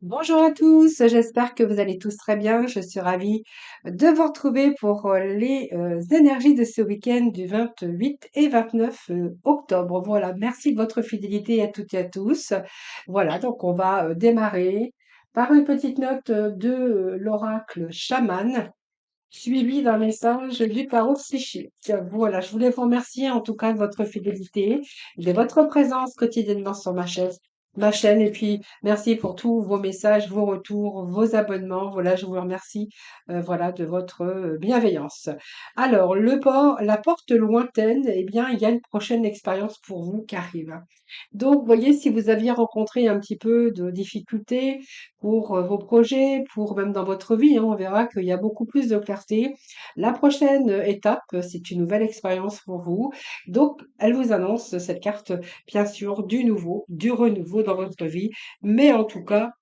Bonjour à tous, j'espère que vous allez tous très bien. Je suis ravie de vous retrouver pour les énergies de ce week-end du 28 et 29 octobre. Voilà, merci de votre fidélité à toutes et à tous. Voilà, donc on va démarrer par une petite note de l'oracle chaman, suivi d'un message du tarot psychique. Voilà, je voulais vous remercier en tout cas de votre fidélité, de votre présence quotidiennement sur ma chaîne, et puis merci pour tous vos messages, vos retours, vos abonnements. Voilà, je vous remercie voilà, de votre bienveillance. Alors, la porte lointaine, eh bien, il y a une prochaine expérience pour vous qui arrive. Donc, vous voyez, si vous aviez rencontré un petit peu de difficultés pour vos projets, pour même dans votre vie, hein, on verra qu'il y a beaucoup plus de clarté. La prochaine étape, c'est une nouvelle expérience pour vous. Donc, elle vous annonce cette carte, bien sûr, du nouveau, du renouveau dans votre vie, mais en tout cas,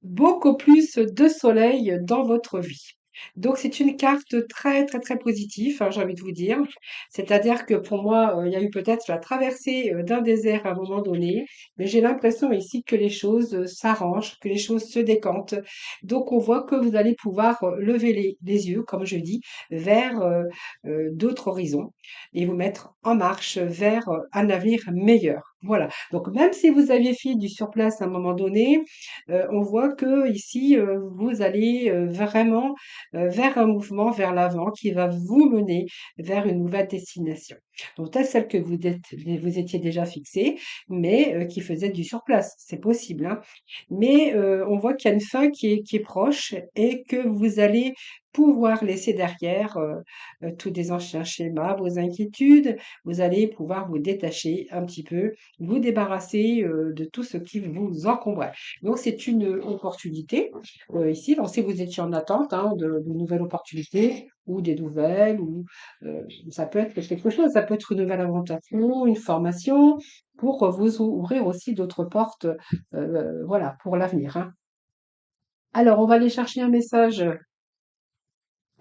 beaucoup plus de soleil dans votre vie. Donc c'est une carte très très très positive, hein, j'ai envie de vous dire. C'est-à-dire que pour moi, il y a eu peut-être la traversée d'un désert à un moment donné, mais j'ai l'impression ici que les choses s'arrangent, que les choses se décantent. Donc on voit que vous allez pouvoir lever les yeux, comme je dis, vers d'autres horizons et vous mettre en marche vers un avenir meilleur. Voilà. Donc même si vous aviez fait du surplace à un moment donné, on voit que ici, vous allez vraiment vers un mouvement vers l'avant qui va vous mener vers une nouvelle destination. Donc, peut-être celle que vous étiez déjà fixée, mais qui faisait du surplace. C'est possible, hein. Mais on voit qu'il y a une fin qui est proche et que vous allez pouvoir laisser derrière tous des anciens schémas, vos inquiétudes. Vous allez pouvoir vous détacher un petit peu, vous débarrasser de tout ce qui vous encombrait. Donc, c'est une opportunité ici. Donc, si vous étiez en attente hein, de nouvelles opportunités ou des nouvelles, ou ça peut être quelque chose, ça peut être une nouvelle aventure, une formation, pour vous ouvrir aussi d'autres portes, voilà, pour l'avenir, hein. Alors, on va aller chercher un message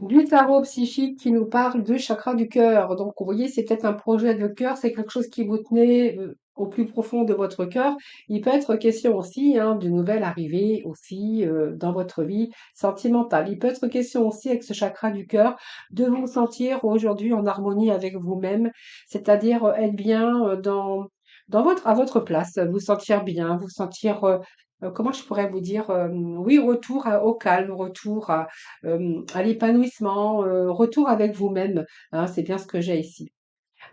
du tarot psychique qui nous parle de chakra du cœur. Donc, vous voyez, c'est peut-être un projet de cœur, c'est quelque chose qui vous tenait au plus profond de votre cœur. Il peut être question aussi hein, d'une nouvelle arrivée aussi dans votre vie sentimentale. Il peut être question aussi avec ce chakra du cœur de vous sentir aujourd'hui en harmonie avec vous-même, c'est-à-dire être bien à votre place, vous sentir bien, vous sentir comment je pourrais vous dire, oui, retour au calme, retour à l'épanouissement, retour avec vous-même, hein, c'est bien ce que j'ai ici.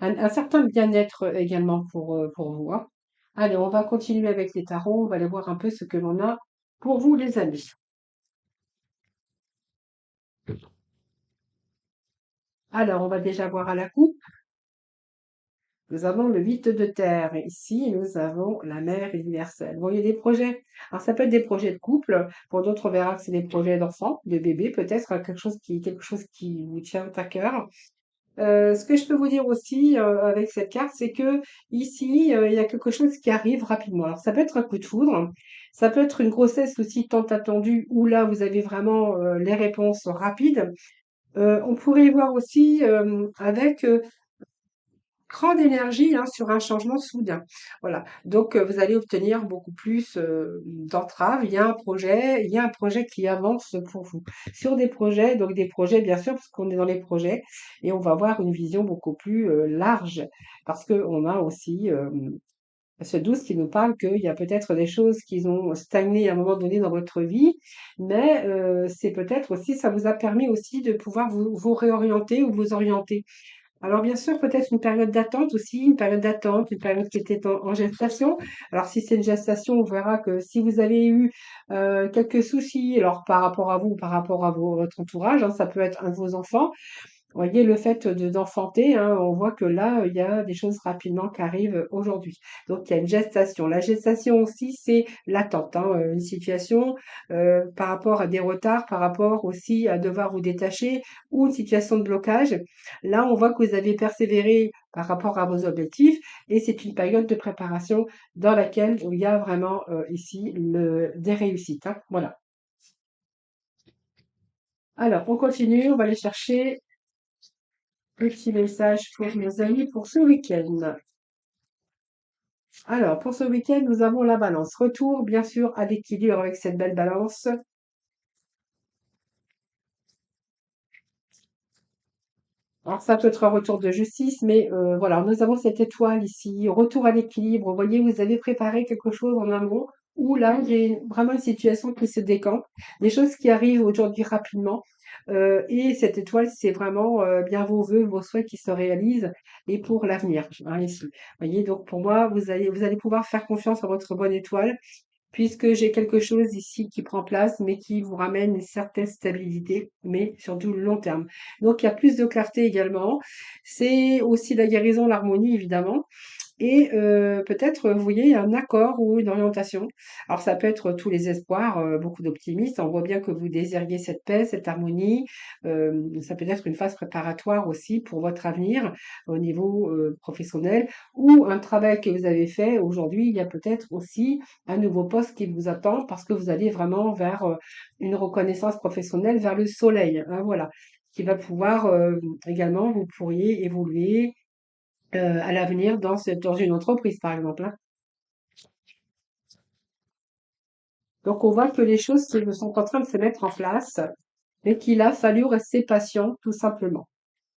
Un certain bien-être également pour vous, hein. Allez, on va continuer avec les tarots, on va aller voir un peu ce que l'on a pour vous, les amis. Alors, on va déjà voir à la coupe. Nous avons le 8 de terre. Et ici, nous avons la mère universelle. Vous voyez des projets. Alors, ça peut être des projets de couple. Pour d'autres, on verra que c'est des projets d'enfants, de bébés, peut-être, quelque chose qui vous tient à cœur. Ce que je peux vous dire aussi avec cette carte, c'est que ici, il y a quelque chose qui arrive rapidement. Alors, ça peut être un coup de foudre, ça peut être une grossesse aussi tant attendue, où là, vous avez vraiment les réponses rapides. On pourrait y voir aussi avec grande énergie hein, sur un changement soudain. Voilà. Donc, vous allez obtenir beaucoup plus d'entraves. Il y a un projet qui avance pour vous. Sur des projets, donc des projets, bien sûr, parce qu'on est dans les projets, et on va avoir une vision beaucoup plus large, parce qu'on a aussi ce 12 qui nous parle qu'il y a peut-être des choses qui ont stagné à un moment donné dans votre vie, mais c'est peut-être aussi, ça vous a permis aussi de pouvoir vous réorienter ou vous orienter. Alors bien sûr, peut-être une période d'attente aussi, une période qui était en gestation. Alors si c'est une gestation, on verra que si vous avez eu quelques soucis, alors par rapport à vous, par rapport à votre entourage, hein, ça peut être un de vos enfants. Vous voyez, le fait d'enfanter, hein, on voit que là, il y a des choses rapidement qui arrivent aujourd'hui. Donc, il y a une gestation. La gestation aussi, c'est l'attente, hein, une situation par rapport à des retards, par rapport aussi à devoir vous détacher ou une situation de blocage. Là, on voit que vous avez persévéré par rapport à vos objectifs et c'est une période de préparation dans laquelle il y a vraiment ici des réussites, hein. Voilà. Alors, on continue, on va aller chercher petit message pour nos amis pour ce week-end. Alors, pour ce week-end, nous avons la balance. Retour, bien sûr, à l'équilibre avec cette belle balance. Alors, ça peut être un retour de justice, mais voilà, nous avons cette étoile ici, retour à l'équilibre. Vous voyez, vous avez préparé quelque chose en amont, où là, j'ai vraiment une situation qui se décampe, des choses qui arrivent aujourd'hui rapidement. Et cette étoile, c'est vraiment bien vos vœux, vos souhaits qui se réalisent, et pour l'avenir, hein, ici. Vous voyez, donc pour moi, vous allez pouvoir faire confiance à votre bonne étoile puisque j'ai quelque chose ici qui prend place, mais qui vous ramène une certaine stabilité, mais sur du long terme. Donc, il y a plus de clarté également. C'est aussi la guérison, l'harmonie, évidemment. Et peut-être, vous voyez, un accord ou une orientation. Alors ça peut être tous les espoirs, beaucoup d'optimisme. On voit bien que vous désiriez cette paix, cette harmonie. Ça peut être une phase préparatoire aussi pour votre avenir au niveau, professionnel ou un travail que vous avez fait aujourd'hui. Il y a peut-être aussi un nouveau poste qui vous attend parce que vous allez vraiment vers, une reconnaissance professionnelle, vers le soleil, hein, voilà, qui va pouvoir, également vous pourriez évoluer à l'avenir dans une entreprise, par exemple, hein. Donc, on voit que les choses sont en train de se mettre en place et qu'il a fallu rester patient, tout simplement.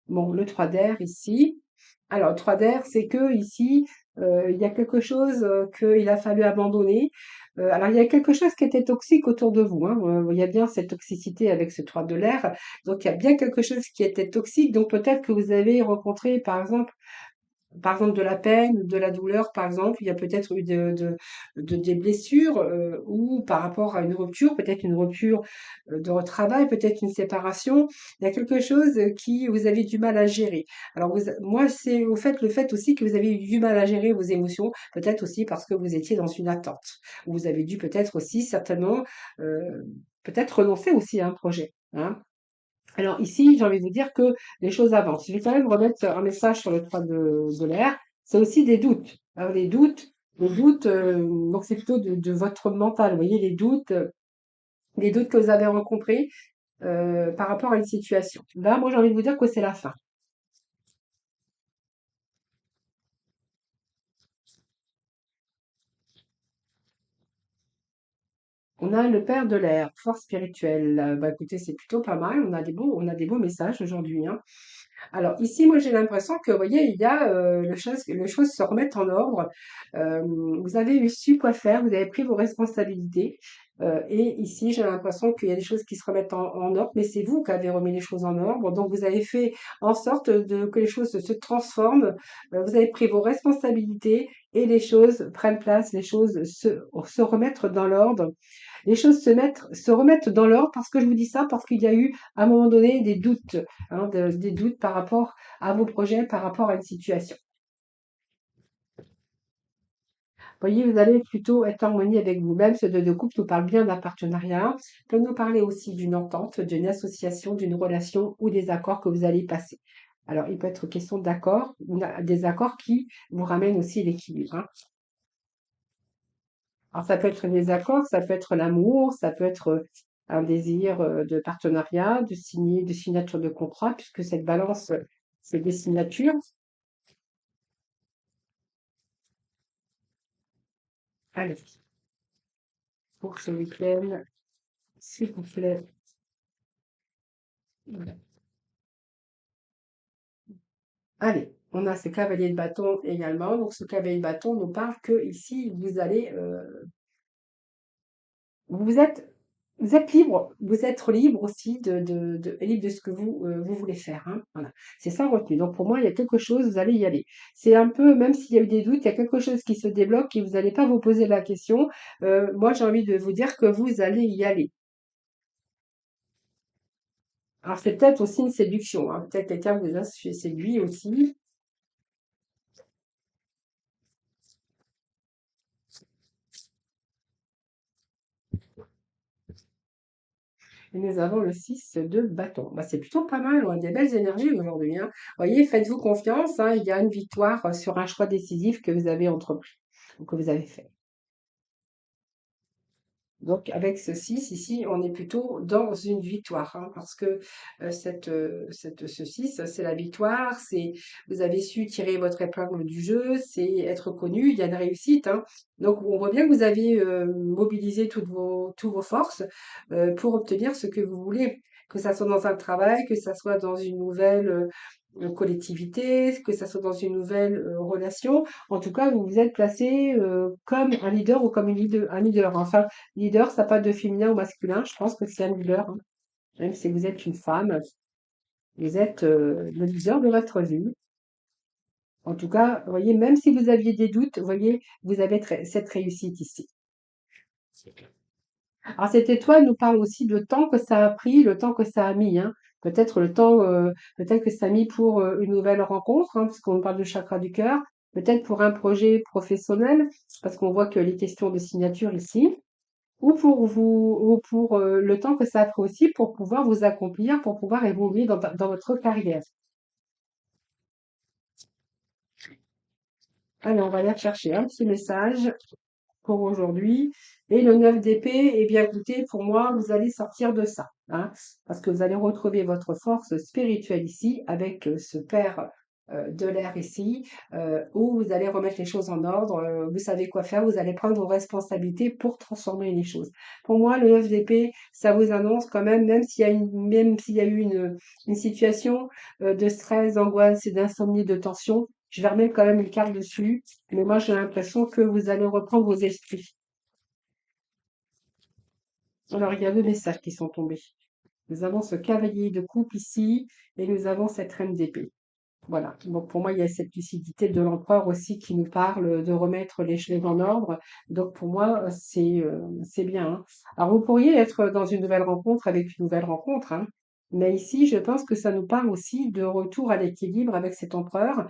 Bon, le 3 d'air ici. Alors, le 3 d'air, c'est que ici, il y a quelque chose qu'il a fallu abandonner. Alors, il y a quelque chose qui était toxique autour de vous, hein. Il y a bien cette toxicité avec ce 3 de l'air. Donc, il y a bien quelque chose qui était toxique. Donc, peut-être que vous avez rencontré, par exemple, de la peine, de la douleur, par exemple, il y a peut-être eu des blessures ou par rapport à une rupture, peut-être une rupture de votre travail, peut-être une séparation. Il y a quelque chose qui vous avez du mal à gérer. Alors, moi, c'est au fait le fait aussi que vous avez eu du mal à gérer vos émotions, peut-être aussi parce que vous étiez dans une attente. Vous avez dû peut-être aussi certainement, euh, peut-être renoncer aussi à un projet, hein. Alors ici, j'ai envie de vous dire que les choses avancent. Je vais quand même remettre un message sur le 3 de l'air. C'est aussi des doutes. Alors les doutes, donc c'est plutôt de votre mental. Vous voyez, les doutes que vous avez rencontrés par rapport à une situation. Là, moi, j'ai envie de vous dire que c'est la fin. On a le père de l'air, force spirituelle. Bah écoutez, c'est plutôt pas mal. On a des beaux messages aujourd'hui, hein. Alors ici, moi j'ai l'impression que, vous voyez, il y a les choses se remettent en ordre. Vous avez eu su quoi faire, vous avez pris vos responsabilités. Et ici, j'ai l'impression qu'il y a des choses qui se remettent en ordre, mais c'est vous qui avez remis les choses en ordre. Donc vous avez fait en sorte que les choses se transforment. Vous avez pris vos responsabilités et les choses prennent place, les choses se remettent dans l'ordre. Les choses se remettent dans l'ordre parce que je vous dis ça, parce qu'il y a eu à un moment donné des doutes, hein, des doutes par rapport à vos projets, par rapport à une situation. Vous voyez, vous allez plutôt être en harmonie avec vous-même. Ce deux de couple nous parle bien d'un partenariat, peut nous parler aussi d'une entente, d'une association, d'une relation ou des accords que vous allez passer. Alors, il peut être question d'accords, ou des accords qui vous ramènent aussi l'équilibre, hein. Alors, ça peut être des accords, ça peut être l'amour, ça peut être un désir de partenariat, de signature de contrat, puisque cette balance, c'est des signatures. Allez, pour ce week-end, s'il vous plaît. Allez, on a ce cavalier de bâton également. Donc, ce cavalier de bâton nous parle que ici, vous êtes, vous êtes libre, vous êtes libre aussi libre de ce que vous voulez faire, hein. Voilà. C'est ça retenu. Donc, pour moi, il y a quelque chose, vous allez y aller. C'est un peu, même s'il y a eu des doutes, il y a quelque chose qui se débloque et vous n'allez pas vous poser la question. Moi, j'ai envie de vous dire que vous allez y aller. Alors, c'est peut-être aussi une séduction, hein. Peut-être quelqu'un vous a séduit aussi. Et nous avons le 6 de bâton. Bah, c'est plutôt pas mal, on a des belles énergies aujourd'hui, hein. Voyez, faites-vous confiance, hein, il y a une victoire sur un choix décisif que vous avez entrepris, ou que vous avez fait. Donc avec ce 6 ici, on est plutôt dans une victoire, hein, parce que ce 6, c'est la victoire, c'est vous avez su tirer votre épingle du jeu, c'est être connu, il y a une réussite, hein. Donc on voit bien que vous avez mobilisé toutes vos forces pour obtenir ce que vous voulez, que ça soit dans un travail, que ça soit dans une nouvelle collectivité, que ça soit dans une nouvelle relation. En tout cas, vous vous êtes placé comme un leader ou comme un leader. Enfin, leader, ça n'a pas de féminin ou masculin. Je pense que c'est un leader, hein. Même si vous êtes une femme, vous êtes le leader de votre vie. En tout cas, vous voyez, même si vous aviez des doutes, vous voyez, vous avez cette réussite ici. Alors cette étoile nous parle aussi de temps que ça a pris, le temps que ça a mis, hein. Peut-être que ça a mis pour une nouvelle rencontre, hein, puisqu'on parle du chakra du cœur, peut-être pour un projet professionnel, parce qu'on voit que les questions de signature ici, ou pour le temps que ça a pris aussi pour pouvoir vous accomplir, pour pouvoir évoluer dans votre carrière. Allez, on va aller chercher un petit message pour aujourd'hui. Et le 9 d'épée, eh bien écoutez, pour moi, vous allez sortir de ça, hein, parce que vous allez retrouver votre force spirituelle ici, avec ce père de l'air ici, où vous allez remettre les choses en ordre, vous savez quoi faire, vous allez prendre vos responsabilités pour transformer les choses. Pour moi, le 9 d'épée, ça vous annonce quand même, même s'il y a eu une situation de stress, d'angoisse et d'insomnie, de tension, je vais remettre quand même une carte dessus, mais moi j'ai l'impression que vous allez reprendre vos esprits. Alors, il y a deux messages qui sont tombés. Nous avons ce cavalier de coupe ici et nous avons cette reine d'épée. Voilà. Donc, pour moi, il y a cette lucidité de l'empereur aussi qui nous parle de remettre les choses en ordre. Donc, pour moi, c'est bien, hein. Alors, vous pourriez être dans une nouvelle rencontre avec une nouvelle rencontre, hein. Mais ici, je pense que ça nous parle aussi de retour à l'équilibre avec cet empereur.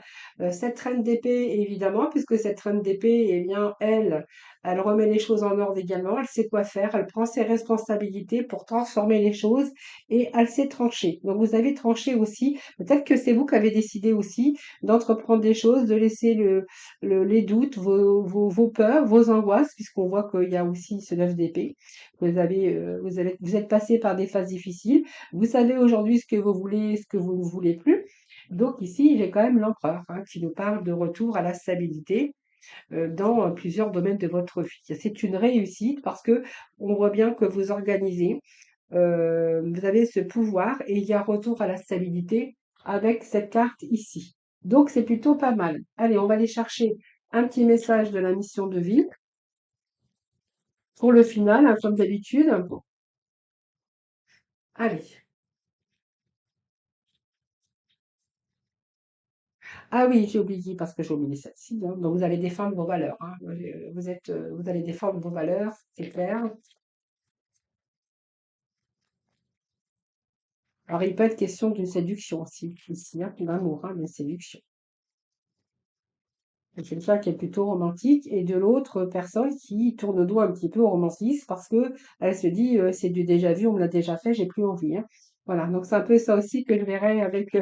Cette reine d'épée, évidemment, puisque cette reine d'épée, eh bien, elle remet les choses en ordre également. Elle sait quoi faire. Elle prend ses responsabilités pour transformer les choses et elle sait trancher. Donc, vous avez tranché aussi. Peut-être que c'est vous qui avez décidé aussi d'entreprendre des choses, de laisser les doutes, vos peurs, vos angoisses, puisqu'on voit qu'il y a aussi ce 9 d'épée. Vous êtes passé par des phases difficiles. Vous savez aujourd'hui ce que vous voulez, ce que vous ne voulez plus. Donc ici, j'ai quand même l'empereur, hein, qui nous parle de retour à la stabilité dans plusieurs domaines de votre vie. C'est une réussite parce que on voit bien que vous organisez, vous avez ce pouvoir et il y a retour à la stabilité avec cette carte ici. Donc c'est plutôt pas mal. Allez, on va aller chercher un petit message de la mission de vie pour le final, hein, comme d'habitude. Allez. Ah oui, j'ai oublié parce que j'ai oublié celle-ci, hein. Donc vous allez défendre vos valeurs, hein. Vous allez défendre vos valeurs, c'est clair. Alors il peut être question d'une séduction aussi, ici, hein, d'amour, hein, d'une séduction. C'est quelqu'un qui est plutôt romantique et de l'autre personne qui tourne le dos un petit peu au romantisme parce que elle se dit c'est du déjà vu, on me l'a déjà fait, j'ai plus envie, hein. Voilà, donc c'est un peu ça aussi que je verrai avec,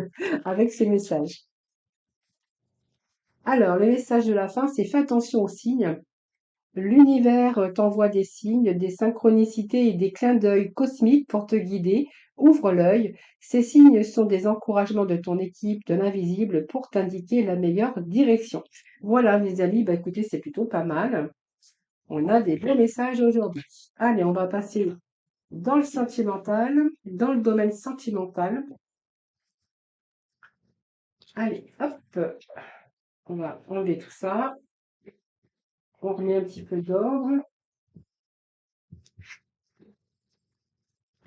avec ces messages. Alors, le message de la fin, c'est fais attention aux signes. L'univers t'envoie des signes, des synchronicités et des clins d'œil cosmiques pour te guider. Ouvre l'œil. Ces signes sont des encouragements de ton équipe, de l'invisible, pour t'indiquer la meilleure direction. Voilà, mes amis, bah écoutez, c'est plutôt pas mal. On a des bons messages aujourd'hui. Allez, on va passer dans le sentimental, dans le domaine sentimental. Allez, hop, on va enlever tout ça. On remet un petit peu d'ordre.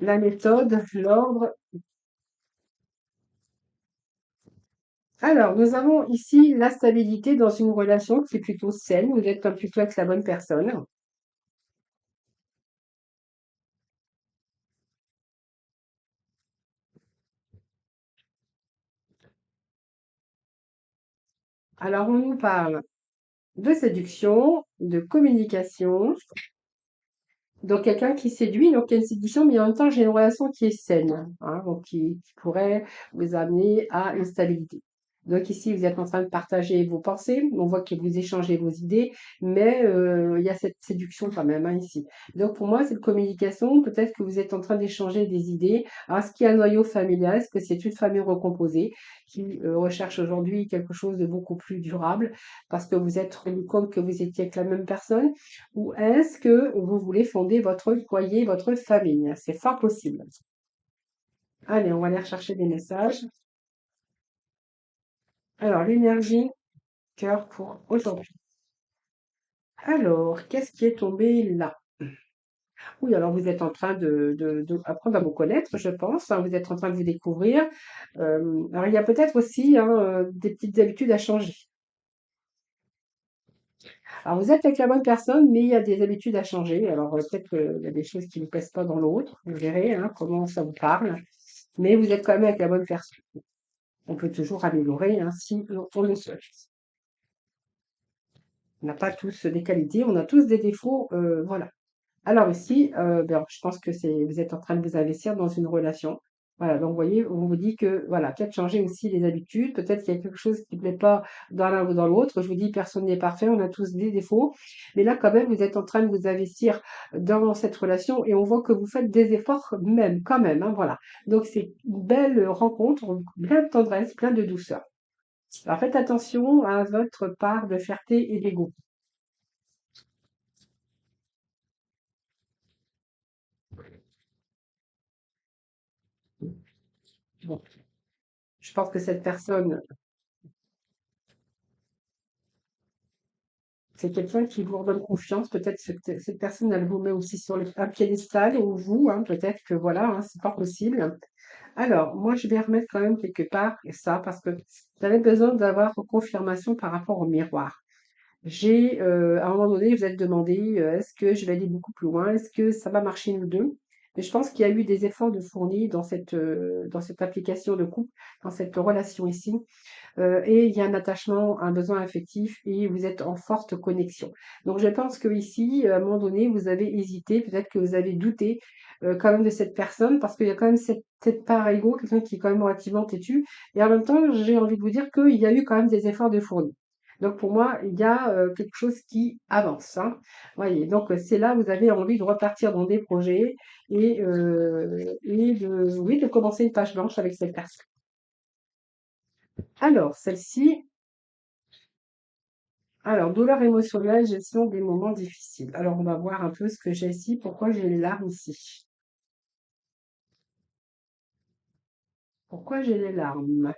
La méthode, l'ordre. Alors, nous avons ici la stabilité dans une relation qui est plutôt saine. Vous êtes comme plutôt avec la bonne personne. Alors, on nous parle de séduction, de communication. Donc, quelqu'un qui séduit, donc il y a une séduction, mais en même temps, j'ai une relation qui est saine, hein, donc qui pourrait vous amener à une stabilité. Donc ici, vous êtes en train de partager vos pensées, on voit que vous échangez vos idées, mais il y a cette séduction quand même hein, ici. Donc pour moi, cette communication, peut-être que vous êtes en train d'échanger des idées. Alors, est-ce qu'il y a un noyau familial? Est-ce que c'est une famille recomposée qui recherche aujourd'hui quelque chose de beaucoup plus durable parce que vous êtes rendu compte que vous étiez avec la même personne? Ou est-ce que vous voulez fonder votre foyer, votre famille? C'est fort possible. Allez, on va aller rechercher des messages. Alors, l'énergie, cœur pour aujourd'hui. Alors, qu'est-ce qui est tombé là? Oui, alors vous êtes en train de apprendre à vous connaître, je pense, hein, vous êtes en train de vous découvrir. Alors, il y a peut-être aussi hein, des petites habitudes à changer. Alors, vous êtes avec la bonne personne, mais il y a des habitudes à changer. Alors, peut-être qu'il y a des choses qui ne vous plaisent pas dans l'autre. Vous verrez hein, comment ça vous parle. Mais vous êtes quand même avec la bonne personne. On peut toujours améliorer hein, si on le souhaite. On n'a pas tous des qualités, on a tous des défauts. Voilà. Alors ici, ben, je pense que vous êtes en train de vous investir dans une relation. Voilà, donc vous voyez, on vous dit que voilà, peut-être changer aussi les habitudes, peut-être qu'il y a quelque chose qui ne plaît pas dans l'un ou dans l'autre. Je vous dis, personne n'est parfait, on a tous des défauts. Mais là, quand même, vous êtes en train de vous investir dans cette relation et on voit que vous faites des efforts même, quand même, hein, voilà. Donc c'est une belle rencontre, plein de tendresse, plein de douceur. Alors faites attention à votre part de fierté et d'ego. Bon, je pense que cette personne c'est quelqu'un qui vous redonne confiance. Peut-être cette personne, elle vous met aussi sur un piédestal ou vous, hein, peut-être que voilà, hein, c'est pas possible. Alors, moi, je vais remettre quand même quelque part ça parce que j'avais besoin d'avoir confirmation par rapport au miroir. À un moment donné, vous êtes demandé, est-ce que je vais aller beaucoup plus loin? Est-ce que ça va marcher nous deux? Mais je pense qu'il y a eu des efforts de fournis dans cette application de couple, dans cette relation ici. Et il y a un attachement, un besoin affectif et vous êtes en forte connexion. Donc je pense que ici, à un moment donné, vous avez hésité, peut-être que vous avez douté quand même de cette personne parce qu'il y a quand même cette part ego, quelqu'un qui est quand même relativement têtu. Et en même temps, j'ai envie de vous dire qu'il y a eu quand même des efforts de fournis. Donc pour moi, il y a quelque chose qui avance. Hein. Voyez, donc c'est là vous avez envie de repartir dans des projets et oui, de commencer une page blanche avec cette personne. Alors, celle-ci, alors, douleur émotionnelle, gestion des moments difficiles. Alors, on va voir un peu ce que j'ai ici. Pourquoi j'ai les larmes ici? Pourquoi j'ai les larmes?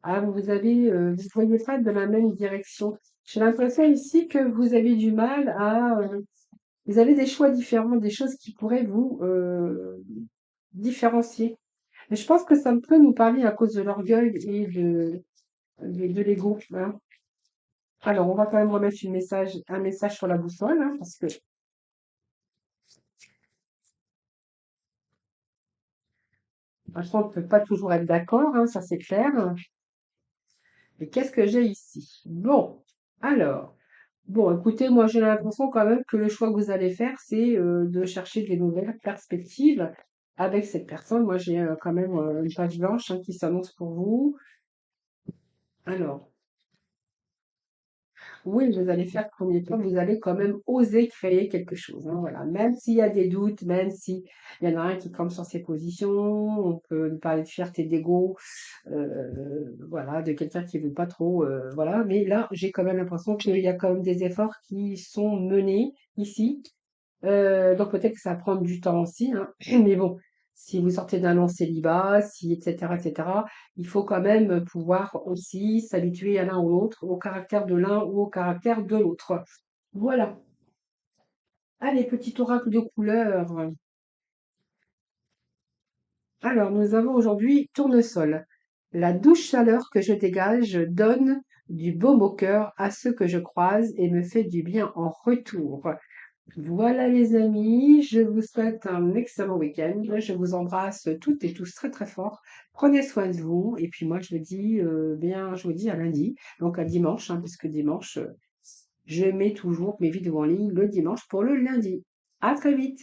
Ah, vous voyez pas de la même direction. J'ai l'impression ici que vous avez du mal vous avez des choix différents, des choses qui pourraient vous différencier. Mais je pense que ça peut nous parler à cause de l'orgueil et de l'ego, hein. Alors, on va quand même remettre un message sur la boussole, hein, parce que franchement, on ne peut pas toujours être d'accord, hein, ça c'est clair. Et qu'est-ce que j'ai ici? Bon, alors, bon, écoutez, moi j'ai l'impression quand même que le choix que vous allez faire, c'est de chercher des nouvelles perspectives avec cette personne. Moi j'ai quand même une page blanche hein, qui s'annonce pour vous. Alors, oui, vous allez faire le premier pas, vous allez quand même oser créer quelque chose, hein, voilà. Même s'il y a des doutes, même s'il y en a un qui campe sur ses positions, on peut parler de fierté d'ego, voilà, de quelqu'un qui veut pas trop, voilà. Mais là, j'ai quand même l'impression qu'il y a quand même des efforts qui sont menés ici. Donc peut-être que ça va prendre du temps aussi, hein. Mais bon, si vous sortez d'un long célibat, si et cetera, il faut quand même pouvoir aussi s'habituer à l'un ou l'autre, au caractère de l'un ou au caractère de l'autre. Voilà. Allez, petit oracle de couleur. Alors, nous avons aujourd'hui tournesol. La douce chaleur que je dégage donne du baume au cœur à ceux que je croise et me fait du bien en retour. Voilà les amis, je vous souhaite un excellent week-end. Je vous embrasse toutes et tous très très fort. Prenez soin de vous et puis moi je vous dis à lundi, donc à dimanche, hein, puisque dimanche je mets toujours mes vidéos en ligne le dimanche pour le lundi. À très vite.